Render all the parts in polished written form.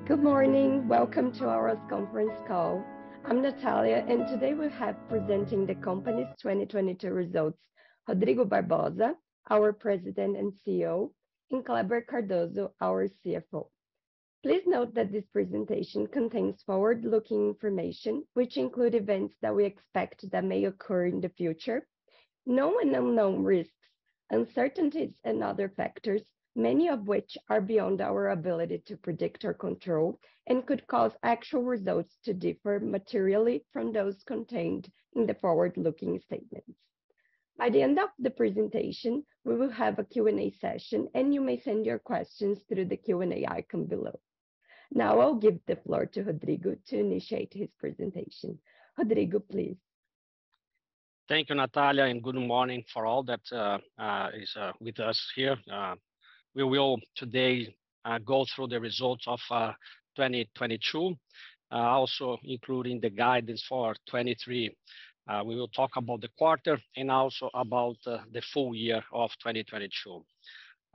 Good morning. Welcome to our conference call. I'm Natalia, and today we have presenting the company's 2022 results, Rodrigo Barbosa, our President and CEO, and Kleber Cardoso, our CFO. Please note that this presentation contains forward-looking information, which include events that we expect that may occur in the future, known and unknown risks, uncertainties, and other factors, many of which are beyond our ability to predict or control, and could cause actual results to differ materially from those contained in the forward-looking statements. By the end of the presentation, we will have a Q&A session, and you may send your questions through the Q&A icon below. Now I'll give the floor to Rodrigo to initiate his presentation. Rodrigo, please. Thank you, Natalia, and good morning for all that is with us here. We will today go through the results of 2022, also including the guidance for 23. We will talk about the quarter and also about the full year of 2022.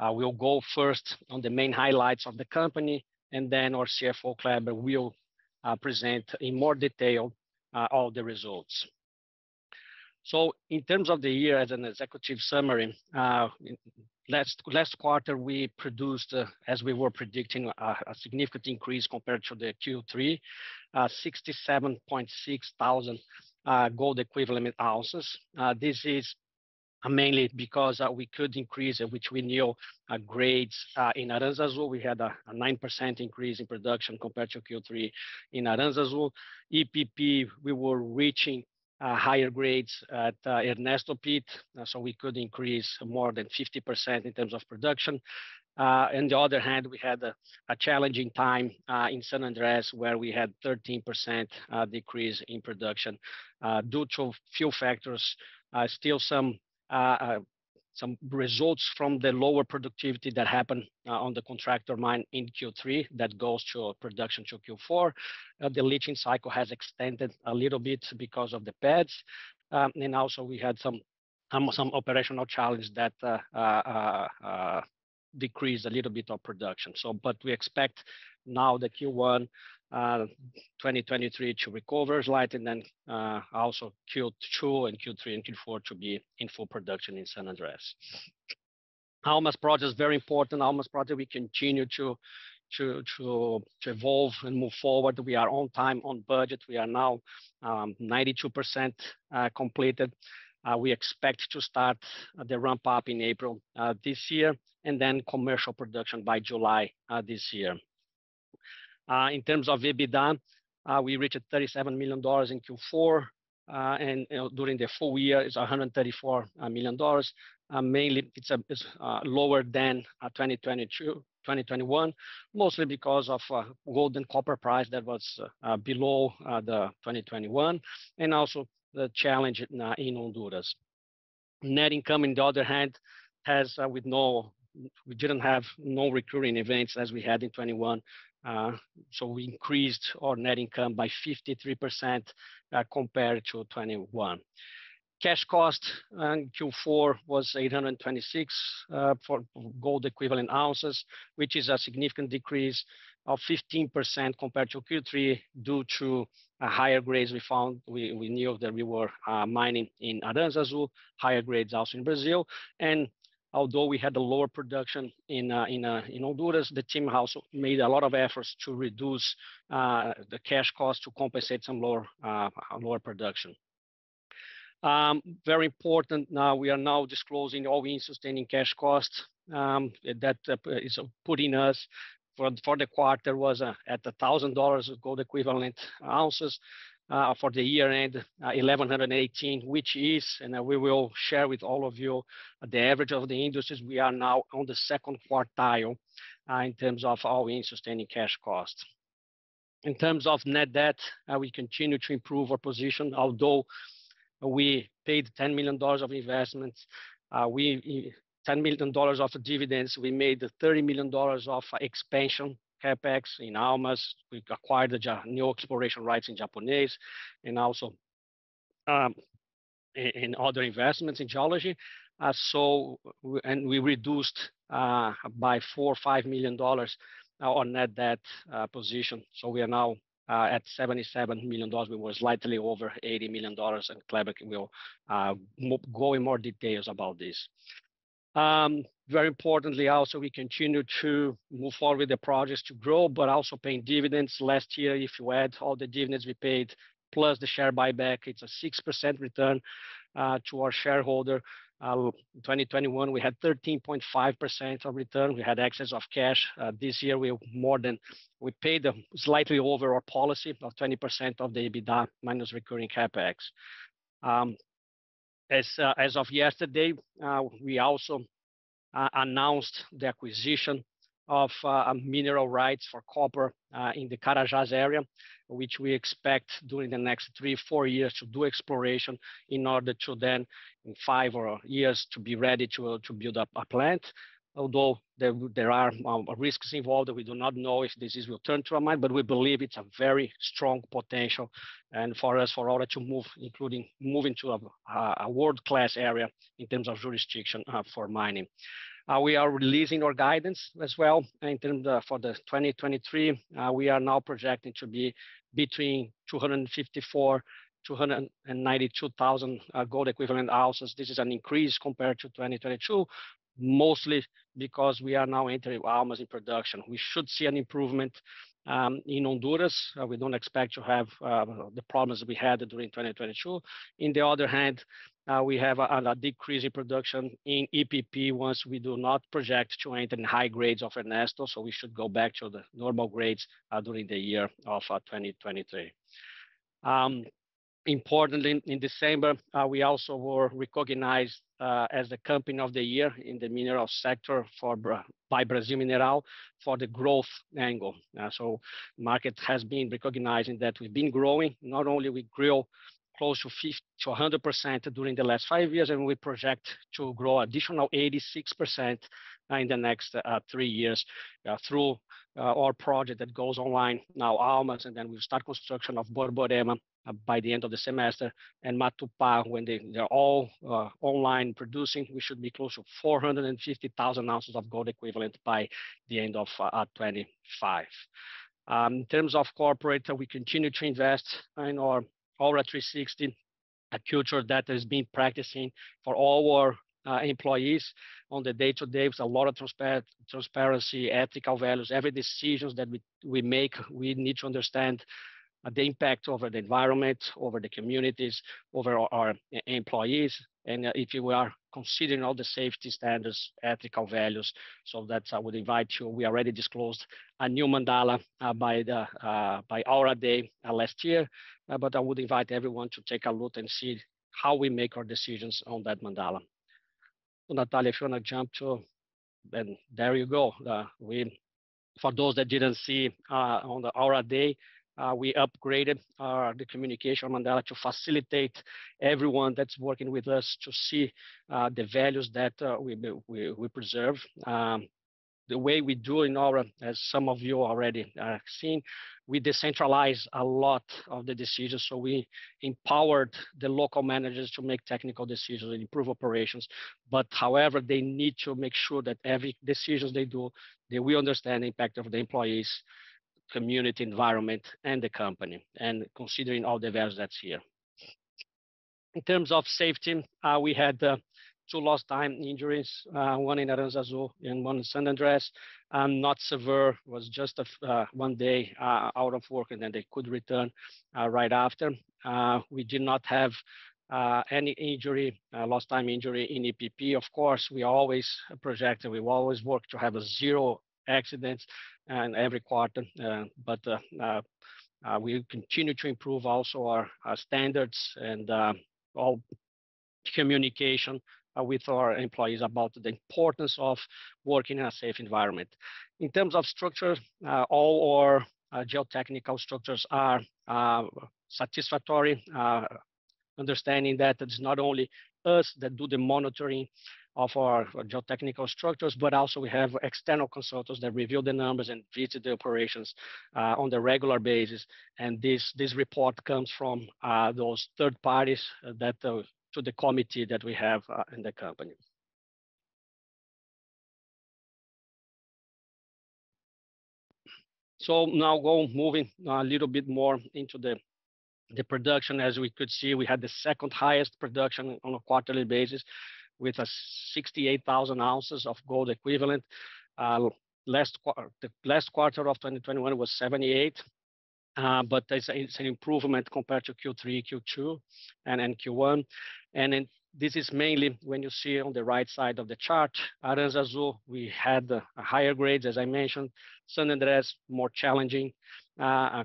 We'll go first on the main highlights of the company, and then our CFO, Kleber, will present in more detail all the results. So in terms of the year as an executive summary, last quarter we produced, as we were predicting, a significant increase compared to the Q3, 67.6 thousand gold equivalent ounces. This is mainly because we could increase, which we knew, grades in Aranzazu. We had a 9% increase in production compared to Q3 in Aranzazu. EPP, we were reaching higher grades at Ernesto Pit, so we could increase more than 50% in terms of production. On the other hand, we had a challenging time in San Andres, where we had 13% decrease in production due to few factors. Still some results from the lower productivity that happened on the contractor mine in Q3 that goes to production to Q4. The leaching cycle has extended a little bit because of the pads. And also we had some operational challenge that decreased a little bit of production. But we expect now the Q1 2023 to recover slightly, and then also Q2 and Q3 and Q4 to be in full production in San Andres. Almas project is very important. Almas project, we continue to evolve and move forward. We are on time, on budget. We are now 92% completed. We expect to start the ramp up in April this year, and then commercial production by July this year. In terms of EBITDA, we reached $37 million in Q4, and during the full year is $134 million. Mainly it's lower than 2021, mostly because of gold and copper price that was below the 2021, and also the challenge in Honduras. Net income, on the other hand, has we didn't have no recurring events as we had in 21. So we increased our net income by 53% compared to 21. Cash cost in Q4 was 826 for gold equivalent ounces, which is a significant decrease of 15% compared to Q3 due to higher grades we found. We knew that we were mining in Aranzazu, higher grades also in Brazil. And although we had a lower production in Honduras, the team also made a lot of efforts to reduce the cash cost to compensate some lower production. Very important, now we are now disclosing all-in sustaining cash costs that is putting us for the quarter was at $1,000 gold equivalent ounces. For the year end, 1,118, which is, and we will share with all of you, the average of the industries. We are now on the second quartile in terms of all-in sustaining cash costs. In terms of net debt, we continue to improve our position. Although we paid $10 million of investments, $10 million of dividends, we made $30 million of expansion CapEx in Almas. We acquired the new exploration rights in Japonês, and also in other investments in geology. And we reduced by $4 or $5 million our net debt position. So we are now at $77 million. We were slightly over $80 million, and Kleber will go in more details about this. Very importantly, also, we continue to move forward with the projects to grow, but also paying dividends. Last year, if you add all the dividends we paid, plus the share buyback, it's a 6% return to our shareholder. 2021, we had 13.5% of return. We had excess of cash. This year, we paid slightly over our policy of 20% of the EBITDA minus recurring CapEx. As of yesterday, we also announced the acquisition of mineral rights for copper in the Carajás area, which we expect during the next 3-4 years to do exploration in order to then, in 5 years, to be ready to build up a plant. Although there are risks involved, we do not know if this will turn to a mine, but we believe it's a very strong potential, and for us, for Aura to move, including moving to a world-class area in terms of jurisdiction for mining. We are releasing our guidance as well in terms for the 2023. We are now projecting to be between 254 292,000 gold equivalent ounces. This is an increase compared to 2022, mostly because we are now entering Almas in production. We should see an improvement in Honduras. We don't expect to have the problems we had during 2022. In the other hand, we have a decrease in production in EPP once we do not project to enter in high grades of Ernesto, so we should go back to the normal grades during the year of 2023. Importantly, in December, we also were recognized as the Company of the Year in the mineral sector by Brasil Mineral for the growth angle. So market has been recognizing that we've been growing. Not only we grew close to 100% during the last 5 years, and we project to grow additional 86% in the next 3 years through our project that goes online now, Almas, and then we'll start construction of Borborema by the end of the semester, and Matupá, when they're all online producing, we should be close to 450,000 ounces of gold equivalent by the end of 25. In terms of corporate, we continue to invest in our Aura 360, a culture that has been practicing for all our employees on the day-to-day, with a lot of transparency, ethical values. Every decisions that we make, we need to understand the impact over the environment, over the communities, over our employees, and if you are considering all the safety standards, ethical values. So that's, I would invite you. We already disclosed a new mandala by Aura Day last year, but I would invite everyone to take a look and see how we make our decisions on that mandala. So Natalia, if you want to jump to, then there you go. For those that didn't see on the Aura Day, we upgraded the communication mandala to facilitate everyone that's working with us to see the values that we preserve. The way we do in Aura, as some of you already seen, we decentralize a lot of the decisions. So we empowered the local managers to make technical decisions and improve operations. But however, they need to make sure that every decisions they do, they will understand the impact of the employees, community, environment, and the company, and considering all the values that's here. In terms of safety, we had 2 lost time injuries, one in Aranzazu and one in San Andres. Not severe, was just 1 day out of work, and then they could return right after. We did not have any injury, lost time injury in EPP. Of course, we always project and we always work to have a 0 accidents and every quarter, but we continue to improve also our standards and all communication with our employees about the importance of working in a safe environment. In terms of structure, all our geotechnical structures are satisfactory, understanding that it's not only us that do the monitoring of our geotechnical structures, but also we have external consultants that review the numbers and visit the operations on the regular basis. And this report comes from those third parties that to the committee that we have in the company. So now moving a little bit more into the production. As we could see, we had the second highest production on a quarterly basis with 68,000 ounces of gold equivalent. The last quarter of 2021 was 78, but it's an improvement compared to Q3, Q2, and Q1. And then this is mainly when you see on the right side of the chart, Aranzazu, we had higher grades, as I mentioned. San Andrés, more challenging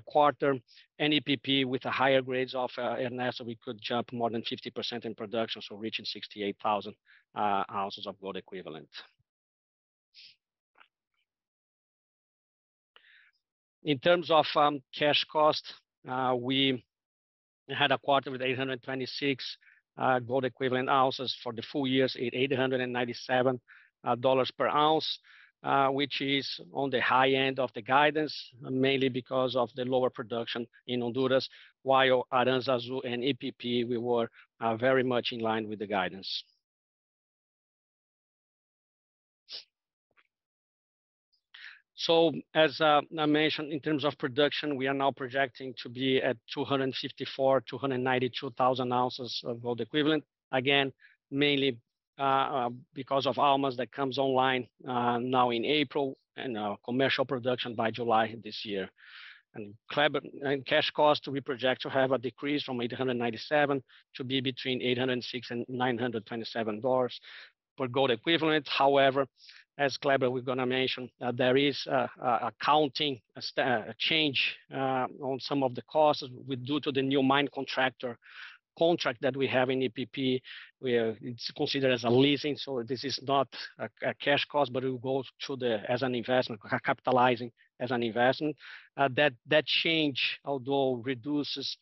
quarter. And EPP with a higher grades of Ernesto, we could jump more than 50% in production, so reaching 68,000 ounces of gold equivalent. In terms of cash cost, we had a quarter with 826 gold equivalent ounces. For the full years, $897 per ounce, which is on the high end of the guidance, mainly because of the lower production in Honduras, while Aranzazu and EPP, we were very much in line with the guidance. So as I mentioned, in terms of production, we are now projecting to be at 292,000 ounces of gold equivalent. Again, mainly because of Almas that comes online now in April, and commercial production by July this year. And cash cost, we project to have a decrease from 897 to be between $806 and $927 per gold equivalent. However, as Kleber, we're going to mention, there is a accounting change on some of the costs due to the new mine contractor contract that we have in EPP. It's considered as a leasing, so this is not a cash cost, but it will go to as an investment, capitalizing as an investment. That change, although reduces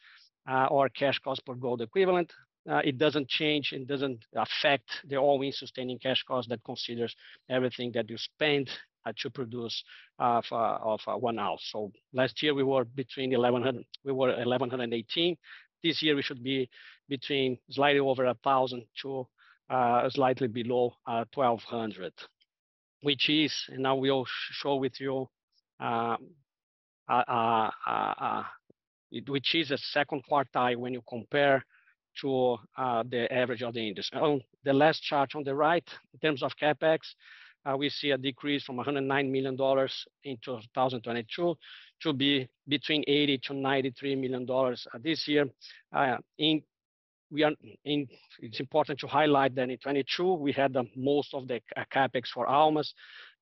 our cash cost per gold equivalent, it doesn't change and doesn't affect the all-in sustaining cash cost that considers everything that you spend to produce of 1 ounce. So last year we were between 1,100, we were 1,118. This year we should be between slightly over 1,000 to slightly below 1,200, which is, and now we'll show with you, which is a second quartile when you compare to the average of the industry. On the last chart on the right, in terms of CapEx, we see a decrease from $109 million in 2022 to be between $80 to $93 million this year. It's important to highlight that in 22 we had the most of the CapEx for Almas.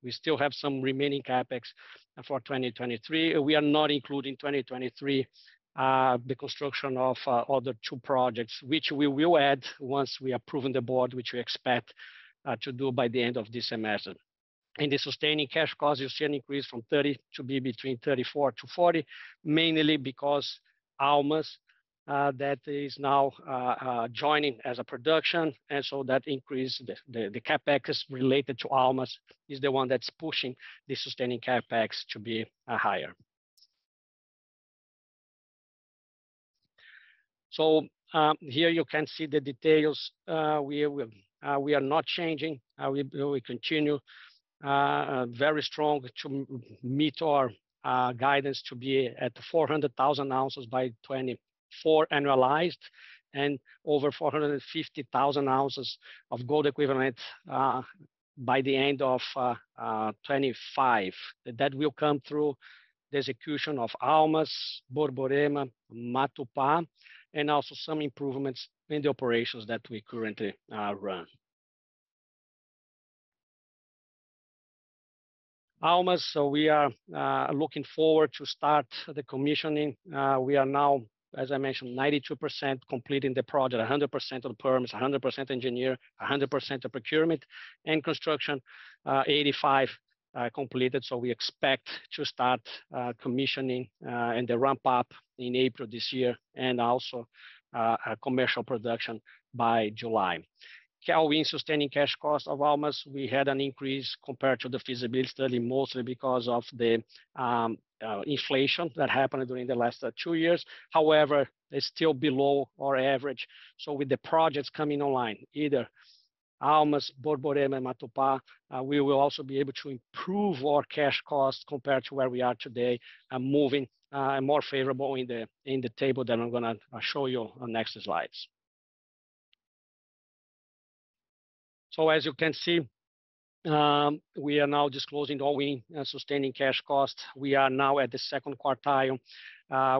We still have some remaining CapEx for 2023. We are not including 2023 the construction of other 2 projects, which we will add once we approve on the board, which we expect to do by the end of this semester. In the sustaining cash cost, you see an increase from 30 to be between 34 to 40, mainly because Almas that is now joining as a production, and so that increase, the CapEx related to Almas is the one that's pushing the sustaining CapEx to be higher. So here you can see the details. We are not changing. We continue very strong to meet our guidance to be at 400,000 ounces by 24 annualized, and over 450,000 ounces of gold equivalent by the end of 25. That will come through the execution of Almas, Borborema, Matupá, and also some improvements in the operations that we currently run. Almas, so we are looking forward to start the commissioning. We are now, as I mentioned, 92% completing the project, 100% of the permits, 100% engineer, 100% of procurement, and construction 85 completed. So we expect to start commissioning and the ramp up in April this year, and also commercial production by July. All-in sustaining cash cost of Almas, we had an increase compared to the feasibility study, mostly because of the inflation that happened during the last 2 years. However, it's still below our average. So with the projects coming online, either Almas, Borborema, and Matupá, we will also be able to improve our cash costs compared to where we are today, moving more favorable in the table that I'm going to show you on next slides. So as you can see, we are now disclosing the all-in sustaining cash cost. We are now at the second quartile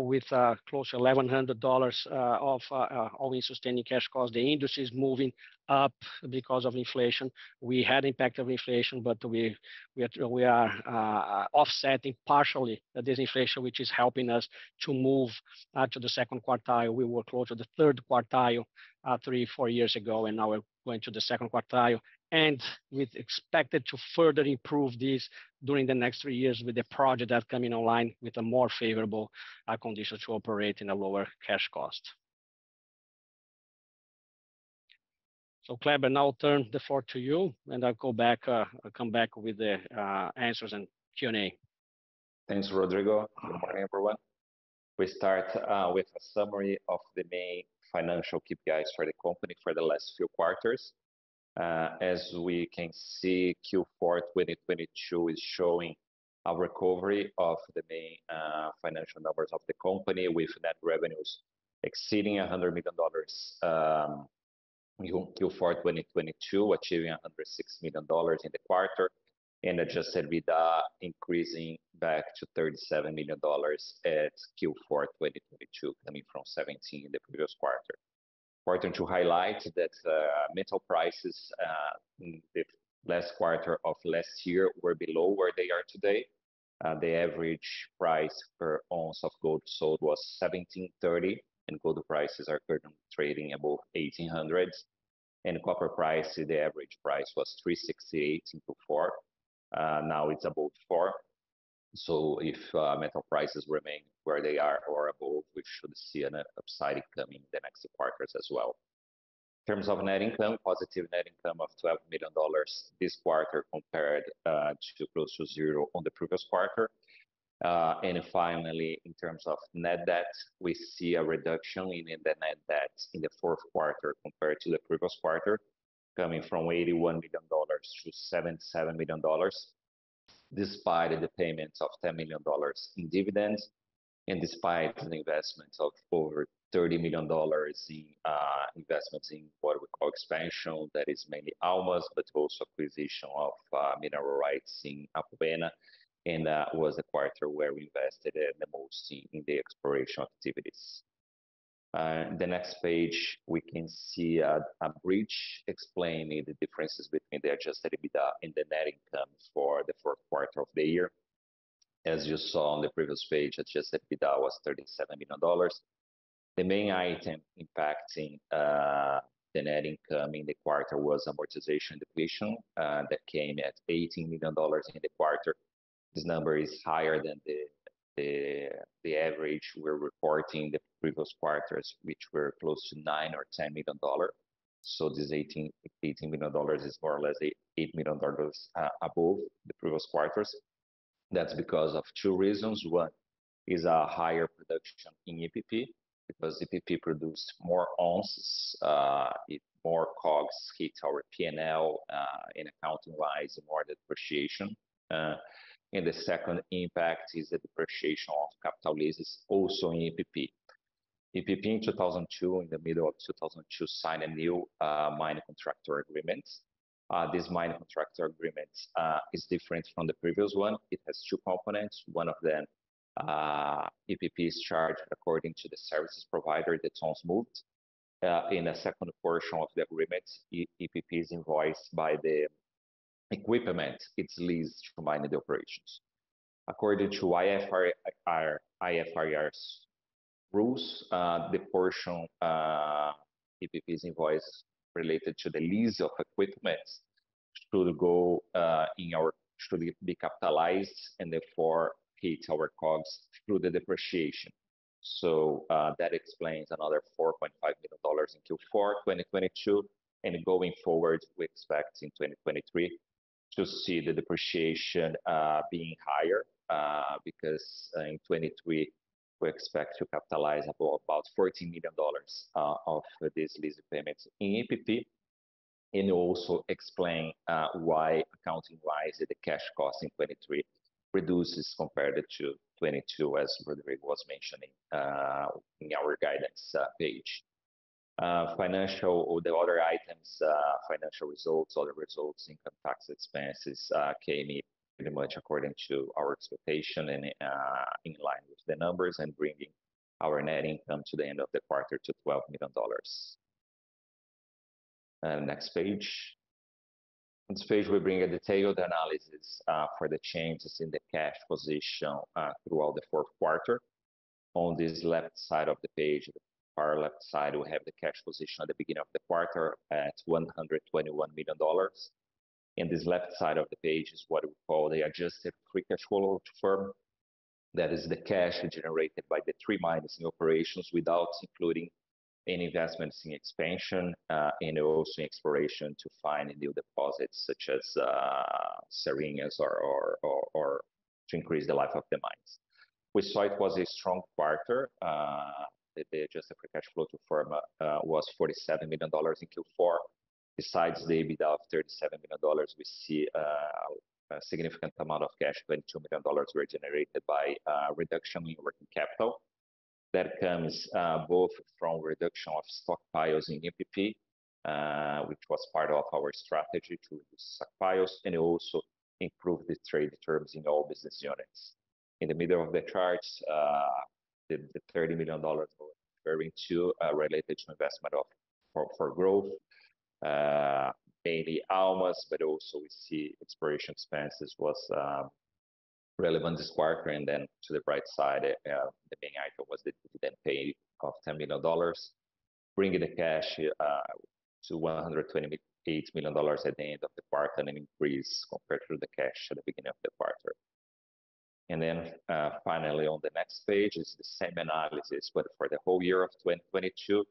with close to $1,100 of all-in sustaining cash cost. The industry is moving up because of inflation. We had impact of inflation, but we are offsetting partially this inflation, which is helping us to move to the second quartile. We were close to the third quartile 3-4 years ago, and now we're going to the second quartile. And we expected to further improve this during the next 3 years with the project that's coming online with a more favorable condition to operate in a lower cash cost. So Kleber, now I'll turn the floor to you, and I'll come back with the answers and Q&A. Thanks, Rodrigo. Good morning, everyone. We start with a summary of the main financial KPIs for the company for the last few quarters. As we can see, Q4 2022 is showing a recovery of the main financial numbers of the company, with net revenues exceeding $100 million in Q4 2022, achieving $106 million in the quarter, and adjusted EBITDA increasing back to $37 million at Q4 2022, coming from 17 in the previous quarter. Important to highlight that metal prices in the last quarter of last year were below where they are today. The average price per ounce of gold sold was $1,730, and gold prices are currently trading above $1,800. And copper price, the average price was $368 in Q4. Now it's above $4. So if metal prices remain where they are or above, we should see an upside coming in the next quarters as well. In terms of net income, positive net income of $12 million this quarter compared to close to zero on the previous quarter. And finally, in terms of net debt, we see a reduction in the net debt in the fourth quarter compared to the previous quarter, coming from $81 million to $77 million, despite the payments of $10 million in dividends, and despite the investments of over $30 million in investments in what we call expansion, that is mainly Almas, but also acquisition of mineral rights in Apoena, and was the quarter where we invested the most in the exploration activities. The next page, we can see a bridge explaining the differences between the adjusted EBITDA and the net income for the fourth quarter of the year. As you saw on the previous page, adjusted EBITDA was $37 million. The main item impacting the net income in the quarter was amortization depletion that came at $18 million in the quarter. This number is higher than the average we're reporting the previous quarters, which were close to $9 or $10 million. So this $18 million is more or less $8 million above the previous quarters. That's because of two reasons. One is a higher production in EPP, because EPP produced more ounces, more COGS hit our P&L in accounting-wise, more depreciation. And the second impact is the depreciation of capital leases also in EPP. EPP in 2002, in the middle of 2002, signed a new mine contractor agreement. This mine contractor agreement is different from the previous one. It has two components. One of them, EPP is charged according to the services provider that tons moved. In the second portion of the agreement, EPP is invoiced by the equipment it's leased to mine the operations. According to IFRS rules, the portion EPP's invoice related to the lease of equipment should be capitalized and therefore hit our COGS through the depreciation. So that explains another $4.5 million in Q4 2022, and going forward, we expect in 2023 to see the depreciation being higher because in 23 we expect to capitalize about $14 million of these lease payments in EPP. and also explain why accounting-wise the cash cost in 23 reduces compared to 22, as Rodrigo was mentioning in our guidance page. Financial or the other items, financial results, other results, income tax expenses came in pretty much according to our expectation and in line with the numbers, and bringing our net income to the end of the quarter to $12 million. Next page. On this page, we bring a detailed analysis for the changes in the cash position throughout the fourth quarter. On this left side of the page, the far left side, we have the cash position at the beginning of the quarter at $121 million. In this left side of the page is what we call the adjusted free cash flow to firm. That is the cash generated by the 3 mines in operations without including any investments in expansion and also in exploration to find new deposits such as Serrinhas or to increase the life of the mines. We saw it was a strong quarter. The adjusted free cash flow to firm was $47 million in Q4. Besides the EBITDA of $37 million, we see a significant amount of cash, $22 million, were generated by reduction in working capital. That comes both from reduction of stockpiles in UPP, which was part of our strategy to reduce stockpiles, and also improve the trade terms in all business units. In the middle of the charts, the $30 million referring to related to investment for growth, mainly Almas, but also we see exploration expenses was relevant this quarter. And then to the right side, the main item was the dividend paid of $10 million, bringing the cash to $128 million at the end of the quarter, and an increase compared to the cash at the beginning of the quarter. And then finally, on the next page is the same analysis, but for the whole year of 2022,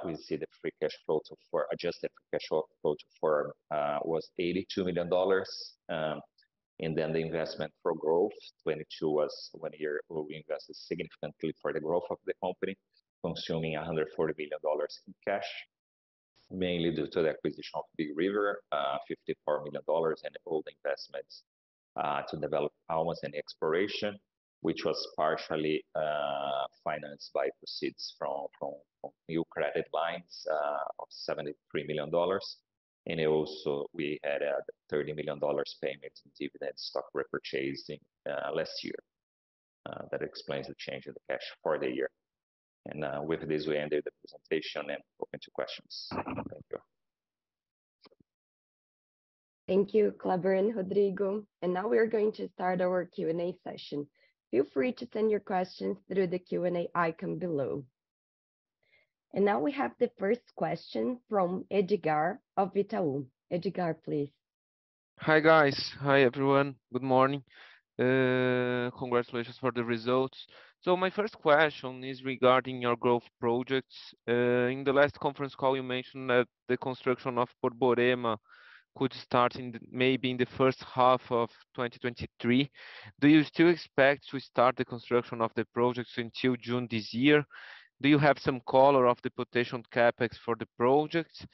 we see the free cash flow for adjusted free cash flow to firm was $82 million. And then the investment for growth, 22 was 1 year where we invested significantly for the growth of the company, consuming $140 million in cash, mainly due to the acquisition of Big River, $54 million, and all the investments to develop Almas and exploration, which was partially financed by proceeds from new credit lines of $73 million. And also we had a $30 million payment in dividend stock repurchasing last year. That explains the change in the cash for the year. And with this, we ended the presentation and open to questions. Thank you. Thank you, Kleber and Rodrigo. And now we're going to start our Q&A session. Feel free to send your questions through the Q&A icon below. And now we have the first question from Edgar of Itaú. Edgar, please. Hi guys, hi everyone, good morning. Congratulations for the results. So my first question is regarding your growth projects. In the last conference call, you mentioned that the construction of Borborema could start maybe in the first half of 2023. Do you still expect to start the construction of the projects until June this year? Do you have some color of the potential capex for the projects?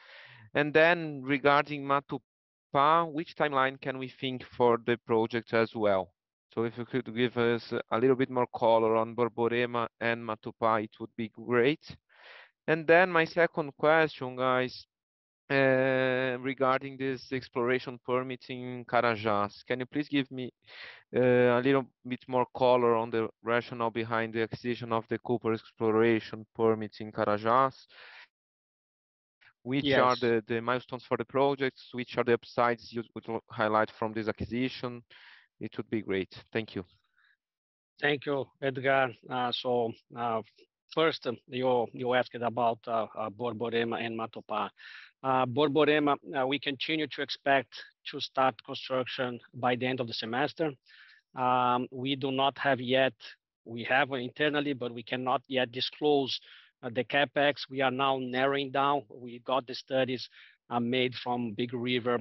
And then regarding Matupá, which timeline can we think for the project as well? So if you could give us a little bit more color on Borborema and Matupá, it would be great. And then my second question, guys, regarding this exploration permit in Carajás. Can you please give me a little bit more color on the rationale behind the acquisition of the copper exploration permits in Carajás? Which are the milestones for the projects? Which are the upsides you would highlight from this acquisition? It would be great. Thank you. Thank you, Edgar. First, you asked about Borborema and Matupá. Borborema, we continue to expect to start construction by the end of the semester. We do not have yet, we have internally, but we cannot yet disclose the capex. We are now narrowing down. We got the studies made from Big River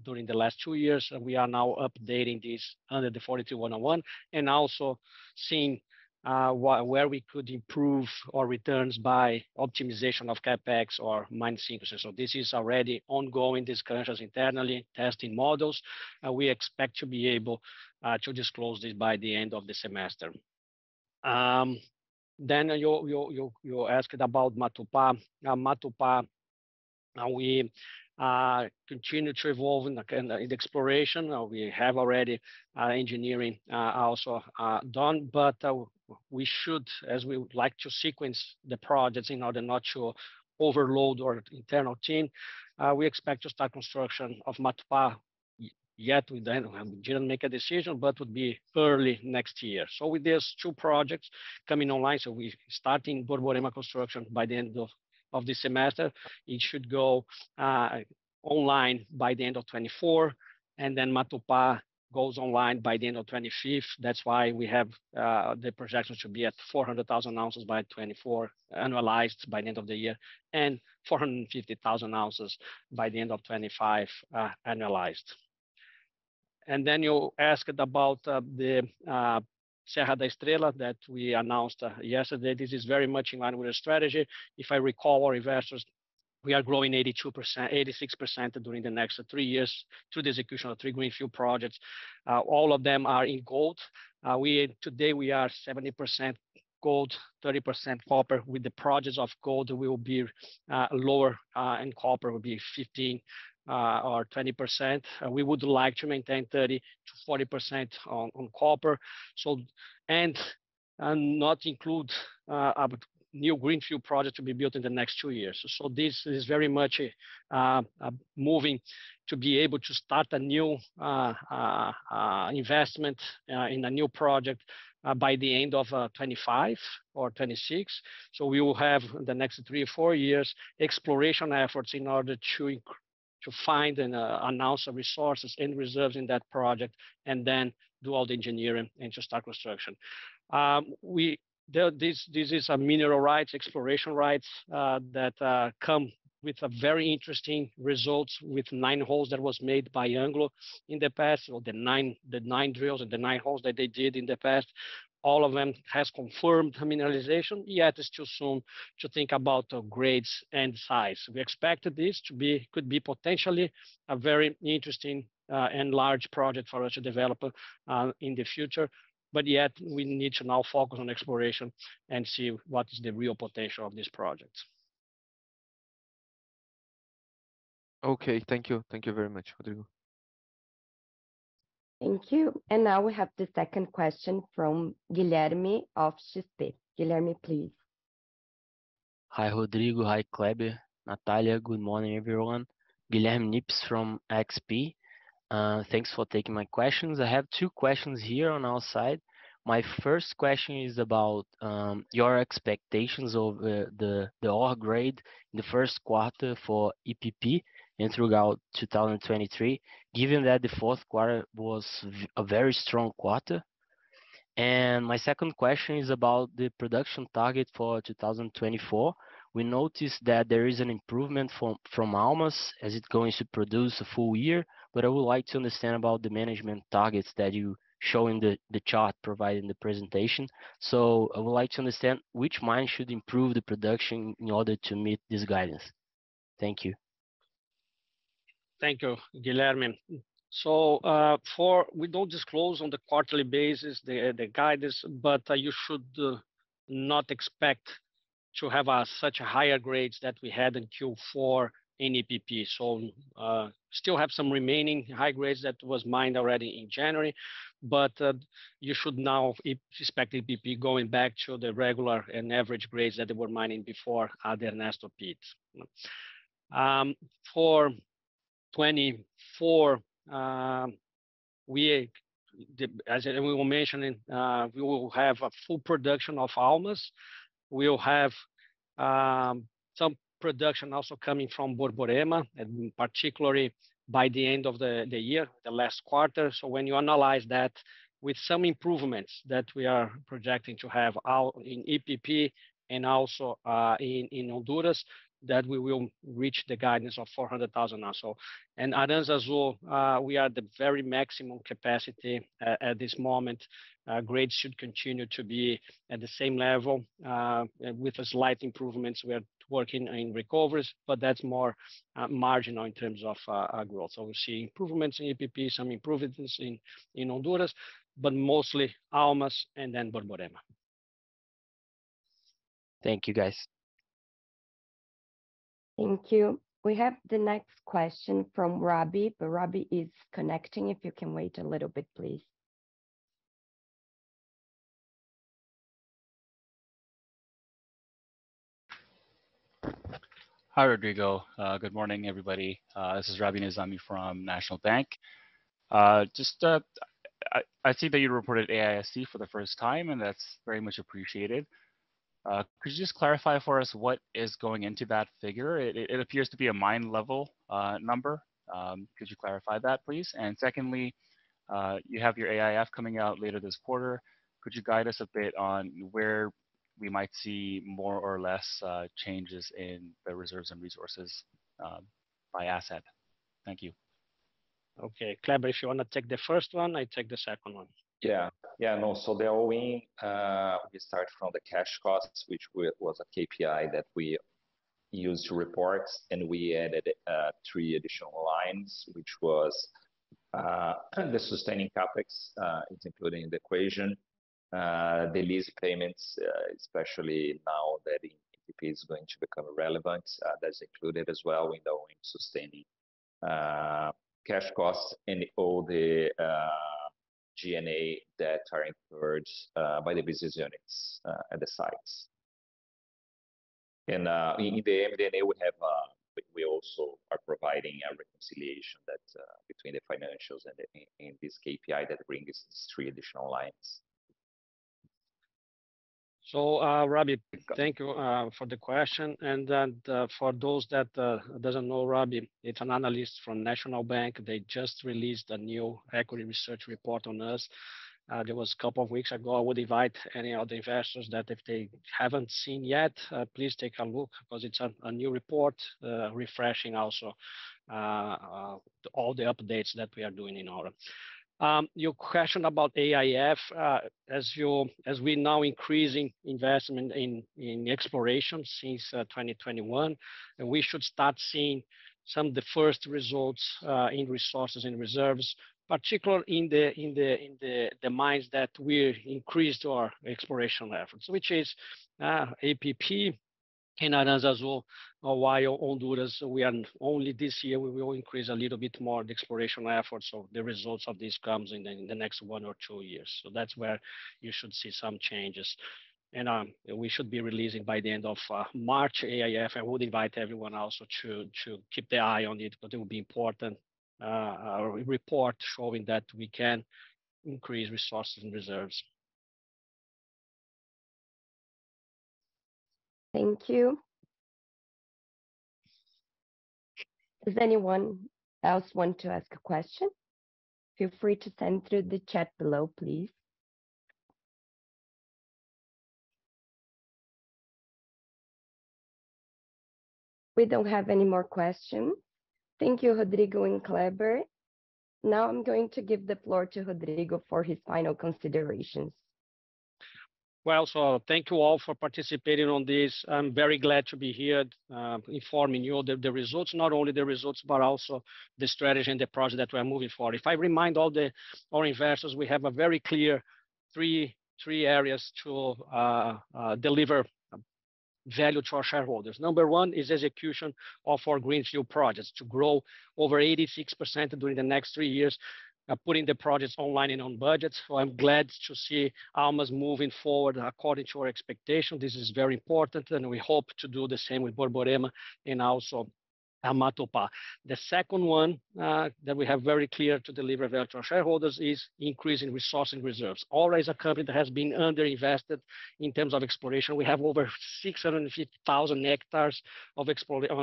during the last 2 years. We are now updating this under the 42-101 and also seeing where we could improve our returns by optimization of capex or mine sequences. So this is already ongoing discussions internally, testing models. We expect to be able to disclose this by the end of the semester. Then you asked about Matupá. Matupá, we continue to evolve in the exploration. We have already engineering also done, but we should, as we would like to sequence the projects in order not to overload our internal team, we expect to start construction of Matupá yet. We didn't make a decision, but would be early next year. So with these two projects coming online, so we starting Borborema construction by the end of this semester. It should go online by the end of 24, and then Matupá goes online by the end of 25th. That's why we have the projections to be at 400,000 ounces by 24 annualized by the end of the year, and 450,000 ounces by the end of 25 annualized. And then you asked about the Serra da Estrela that we announced yesterday. This is very much in line with the strategy. If I recall, our investors, we are growing 82%, 86% during the next 3 years through the execution of 3 greenfield projects. All of them are in gold. Today we are 70% gold, 30% copper. With the projects of gold, we will be lower, and copper will be 15 or 20%. We would like to maintain 30 to 40% on copper. So, and not include a new greenfield project to be built in the next 2 years. So this is very much moving to be able to start a new investment in a new project by the end of 25 or 26. So we will have the next 3 or 4 years exploration efforts in order to find and announce the resources and reserves in that project, and then do all the engineering and to start construction. This is a mineral rights, exploration rights that come with a very interesting results with 9 holes that was made by Anglo in the past, or the nine drills and the 9 holes that they did in the past. All of them has confirmed mineralization, yet it's too soon to think about grades and size. We expected this could be potentially a very interesting and large project for us to develop in the future, but yet we need to now focus on exploration and see what is the real potential of these projects. Okay, thank you. Thank you very much, Rodrigo. Thank you. And now we have the second question from Guilherme of XP. Guilherme, please. Hi, Rodrigo. Hi, Kleber. Natalia, good morning, everyone. Guilherme Nips from XP. Thanks for taking my questions. I have 2 questions here on our side. My first question is about your expectations of the ore grade in the first quarter for EPP and throughout 2023, given that the fourth quarter was a very strong quarter. And my second question is about the production target for 2024. We noticed that there is an improvement from Almas as it's going to produce a full year, but I would like to understand about the management targets that you show in the chart provided in the presentation. So I would like to understand which mine should improve the production in order to meet this guidance. Thank you. Thank you, Guilherme. So we don't disclose on the quarterly basis the guidance, but you should not expect to have such a higher grades that we had in Q4 in EPP. So still have some remaining high grades that was mined already in January, but you should now expect EPP going back to the regular and average grades that they were mining before the Ernesto pit. For 24, as we were mentioning, we will have a full production of Almas. We'll have some production also coming from Borborema, and particularly by the end of the year, the last quarter. So when you analyze that with some improvements that we are projecting to have out in EPP and also in Honduras, that we will reach the guidance of 400,000 ounces. And Aranzazu, we are at the very maximum capacity at this moment. Grades should continue to be at the same level with a slight improvements. We are working in recoveries, but that's more marginal in terms of growth. So we see improvements in EPP, some improvements in Honduras, but mostly Almas and then Borborema. Thank you, guys. Thank you. We have the next question from Robbie, but Robbie is connecting. If you can wait a little bit, please. Hi, Rodrigo. Good morning, everybody. This is Rabi Nizami from National Bank. I see that you reported AISC for the first time, and that's very much appreciated. Could you just clarify for us what is going into that figure? It appears to be a mine level number. Could you clarify that, please? And secondly, you have your AIF coming out later this quarter. Could you guide us a bit on where we might see more or less changes in the reserves and resources by asset? Thank you. Okay, Kleber, if you want to take the first one, I take the second one. No. So the all-in, we start from the cash costs, which was a KPI that we used to report, and we added 3 additional lines, which was the sustaining capex, it's included in the equation, the lease payments, especially now that EPP is going to become relevant, that's included as well in the all-in sustaining cash costs, and all the G&A that are incurred by the business units at the sites. And in the MD&A, we also are providing a reconciliation that between the financials and this KPI that brings these 3 additional lines. So, Robbie, thank you for the question. And then for those that doesn't know Robbie, it's an analyst from National Bank. They just released a new equity research report on us. There was a couple of weeks ago. I would invite any of the investors that if they haven't seen yet, please take a look because it's a new report, refreshing also all the updates that we are doing in Aura. Your question about AIF, as we now increasing investment in exploration since 2021, and we should start seeing some of the first results in resources and reserves, particularly in the mines that we increased our exploration efforts, which is APP and Aranzazu, while Honduras, we are only this year, we will increase a little bit more the exploration efforts. So the results of this comes in the next 1 or 2 years. So that's where you should see some changes. And we should be releasing by the end of March AIF. I would invite everyone also to keep the eye on it, because it will be important report showing that we can increase resources and reserves. Thank you. Does anyone else want to ask a question? Feel free to send through the chat below, please. We don't have any more questions. Thank you, Rodrigo and Kleber. Now I'm going to give the floor to Rodrigo for his final considerations. Well, so thank you all for participating on this. I'm very glad to be here informing you the results, not only the results, but also the strategy and the project that we're moving forward. If I remind all our investors, we have a very clear three areas to deliver value to our shareholders. Number one is execution of our greenfield projects to grow over 86% during the next 3 years, putting the projects online and on budget. So I'm glad to see Almas moving forward according to our expectation. This is very important, and we hope to do the same with Borborema and also Matupá. The second one that we have very clear to deliver value to our shareholders is increasing resource and reserves. Aura is a company that has been underinvested in terms of exploration. We have over 650,000 hectares of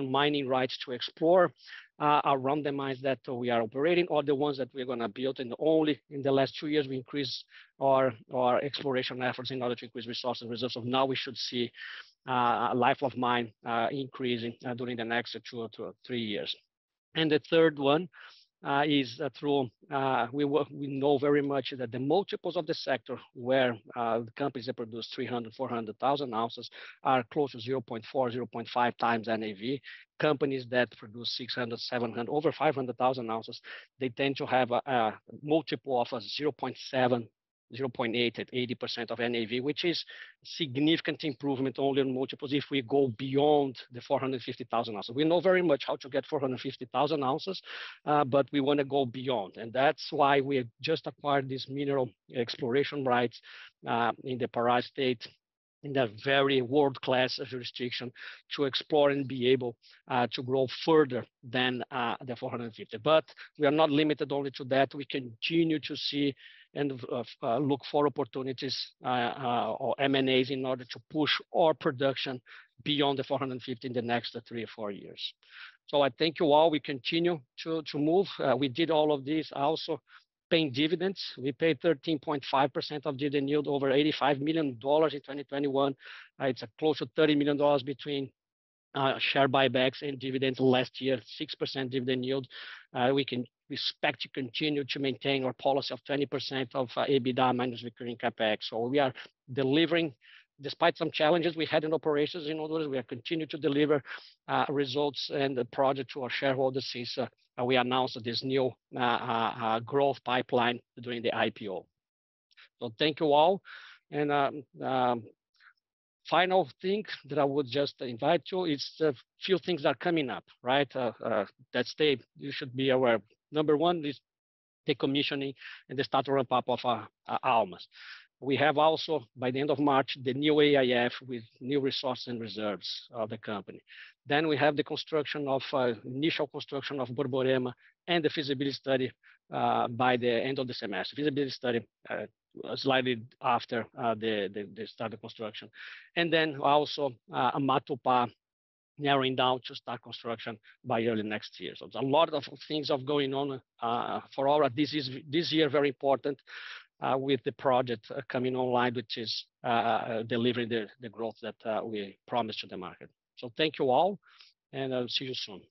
mining rights to explore around the mines that we are operating, or the ones that we're going to build. And only in the last 2 years, we increased our exploration efforts in order to increase resources and reserves. So now we should see life of mine increasing during the next 2 to 3 years. And the third one is through we know very much that the multiples of the sector where the companies that produce 300, 400,000 ounces are close to 0.4, 0.5 times NAV. Companies that produce 600, 700, over 500,000 ounces, they tend to have a multiple of 0.7, 0.8 at 80% of NAV, which is significant improvement only on multiples if we go beyond the 450,000 ounces. We know very much how to get 450,000 ounces, but we want to go beyond. And that's why we just acquired this mineral exploration rights in the Pará state, in a very world-class jurisdiction, to explore and be able to grow further than the 450. But we are not limited only to that. We continue to see and look for opportunities or M&As in order to push our production beyond the 450 in the next 3 or 4 years. So I thank you all. We continue to move. We did all of this also paying dividends. We paid 13.5% of dividend yield, over $85 million in 2021. It's a close to $30 million between share buybacks and dividends last year, 6% dividend yield. We can expect to continue to maintain our policy of 20% of EBITDA minus recurring capex. So we are delivering, despite some challenges we had in operations in Honduras, we are continuing to deliver results and the project to our shareholders since we announced this new growth pipeline during the IPO. So thank you all. And final thing that I would just invite you is a few things that are coming up, right? That you should be aware. Number one is the commissioning and the start ramp up of Almas. We have also, by the end of March, the new AIF with new resources and reserves of the company. Then we have the construction of initial construction of Borborema and the feasibility study by the end of the semester. Feasibility study slightly after the start of construction. And then also Matupá narrowing down to start construction by early next year. So there's a lot of things going on for Aura. This year very important with the project coming online, which is delivering the growth that we promised to the market. So thank you all, and I'll see you soon.